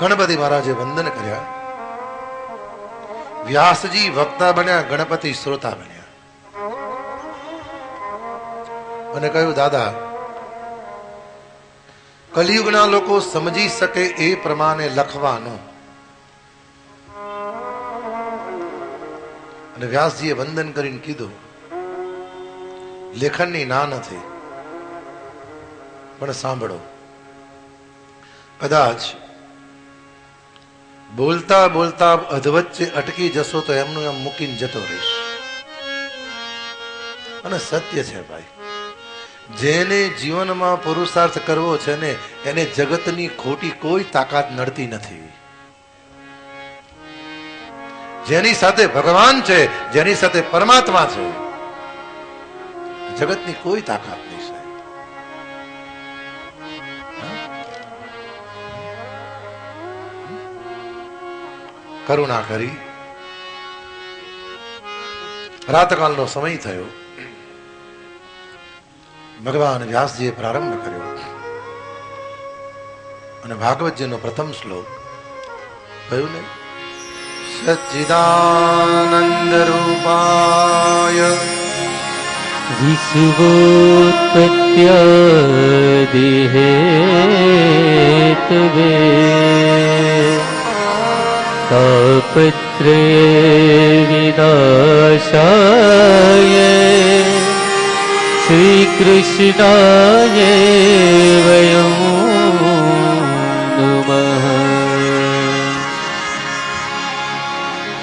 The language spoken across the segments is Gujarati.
ગણપતિ મહારાજે વંદન કર્યા. વ્યાસજી વક્તા બન્યા, ગણપતિ શ્રોતા બન્યા અને કહ્યું, દાદા, કલિયુગના લોકો સમજી શકે એ પ્રમાણે લખવાનું. અને વ્યાસજીએ વંદન કરીને કીધું, લેખનની ના નથી, પણ સાંભળો, કદાચ બોલતા બોલતા અધવચ્ચે અટકી જશો તો એમનું એમ મૂકીને જતો રહીશ. અને સત્ય છે ભાઈ, જેને જીવનમાં પુરુષાર્થ કરવો છે ને એને જગતની ખોટી કોઈ તાકાત નડતી નથી. જેની સાથે ભગવાન છે, જેની સાથે પરમાત્મા છે, જગતની કોઈ તાકાત નહીં સાહેબ. કરુણા કરી રાતકાલનો સમય થયો. ભગવાન વ્યાસજીએ પ્રારંભ કર્યો અને ભાગવતજીનો પ્રથમ શ્લોક કહ્યું ને, સચ્ચિદાનંદ રૂપાય વિશ્વોત્પત્યાદિ હેતવે તાપત્રય વિનાશાય શ્રી કૃષ્ણાય વયં નમઃ.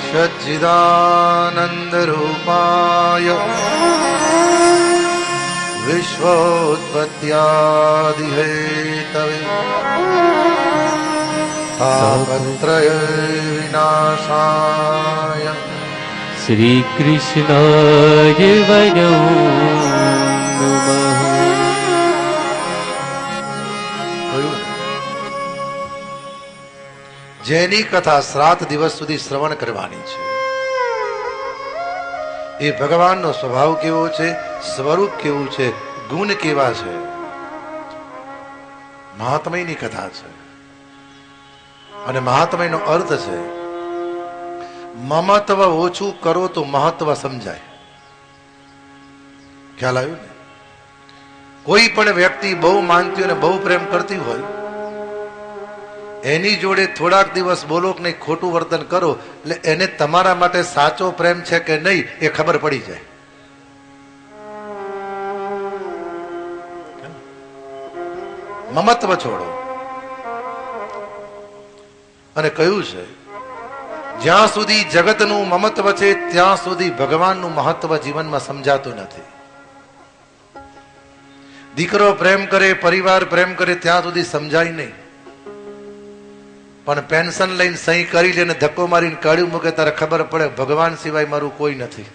સચ્ચિદાનંદ રૂપાય વિશ્વોત્પત્યાદિ હેતવે તાપત્રય વિનાશાય શ્રી કૃષ્ણાય વયં નમઃ. જેની કથા 7 દિવસ સુધી શ્રવણ કરવાની છે, એ ભગવાનનો સ્વભાવ કેવો છે, સ્વરૂપ કેવું છે, ગુણ કેવા છે, મહાત્મયની કથા છે. અને મહાત્મયનો અર્થ છે, મમત્વ ઓછું કરો તો મહત્વ સમજાય. ખ્યાલ આવ્યો ને? કોઈ પણ વ્યક્તિ બહુ માનતી અને બહુ પ્રેમ કરતી હોય, એની જોડે થોડાક દિવસ બોલો કે નહીં, ખોટું વર્તન કરો, એટલે એને તમારા માટે સાચો પ્રેમ છે કે નહીં એ ખબર પડી જાય. મમત્વ છોડો. અને કહ્યું છે, જ્યાં સુધી જગતનું મમત્વ છે ત્યાં સુધી ભગવાનનું મહત્વ જીવનમાં સમજાતું નથી. દીકરો પ્રેમ કરે, પરિવાર પ્રેમ કરે ત્યાં સુધી સમજાય નહીં, પણ પેન્શન લઈને સહી કરી લે ને ધક્કો મારીને કાઢ્યું મૂકે ત્યારે ખબર પડે ભગવાન સિવાય મારું કોઈ નથી.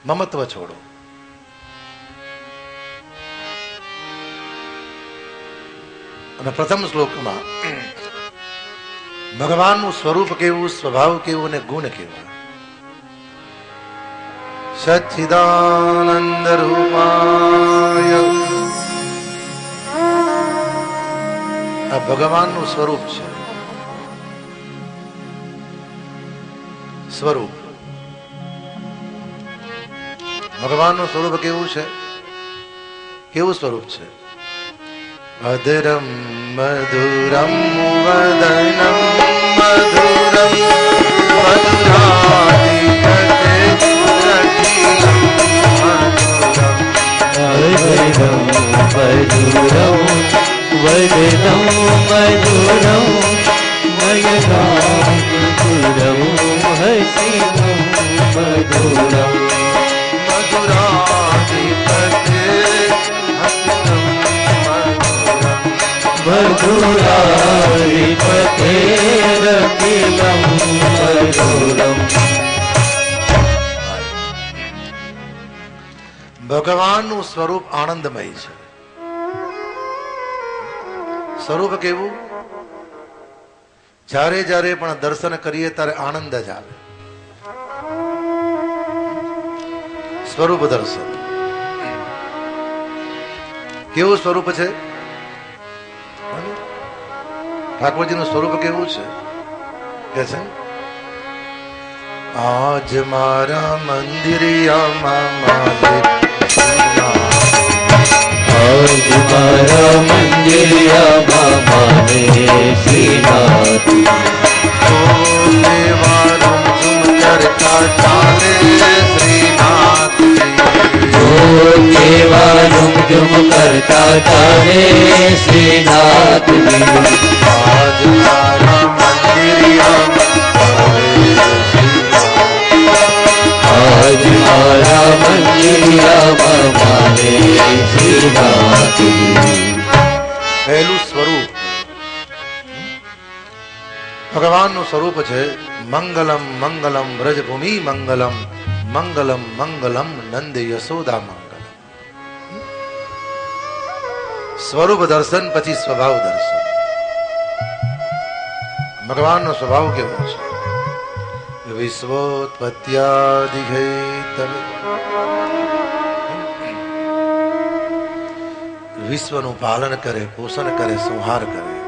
મમત્વ છોડો. અને પ્રથમ શ્લોકમાં ભગવાનનું સ્વરૂપ કેવું, સ્વભાવ કેવું અને ગુણ કેવા. સચ્ચિદાનંદ રૂપાય, આ ભગવાનનું સ્વરૂપ છે. સ્વરૂપ, ભગવાનનું સ્વરૂપ કેવું છે, કેવું સ્વરૂપ છે? અધરમ મધુરમ વદનમ મધુરમ ભગવાનનું સ્વરૂપ આનંદમય છે. સ્વરૂપ કેવું? જ્યારે જ્યારે પણ દર્શન કરીએ ત્યારે આનંદ જ આવે. સ્વરૂપ દર્શન કેવું સ્વરૂપ છે? ઠાકોરજીનું સ્વરૂપ કેવું છે કે છે આજ મારા મંદિરિયામાં માલિક આજ મારા મંદિરિયામાં માને શ્રીનાથ દેવાનું ઝુમ કરતા ચાલે શ્રીનાથ કેવાનું ઝુમ કરતા ચાલે શ્રીનાથ આજ મારા આજ મારા મંદિરિયામાં માને શ્રીનાથ પહેલું સ્વરૂપ ભગવાનનું સ્વરૂપ છે મંગલમ મંગલમ વ્રજભૂમિ મંગલમ મંગલમ મંગલમ નંદ યશોદા મંગલમ. સ્વરૂપ દર્શન પછી સ્વભાવ દર્શન. ભગવાનનો સ્વભાવ કેવો છે? વિશ્વોત્પત્યાદિહેતવે વિશ્વનું પાલન કરે, પોષણ કરે, સંહાર કરે.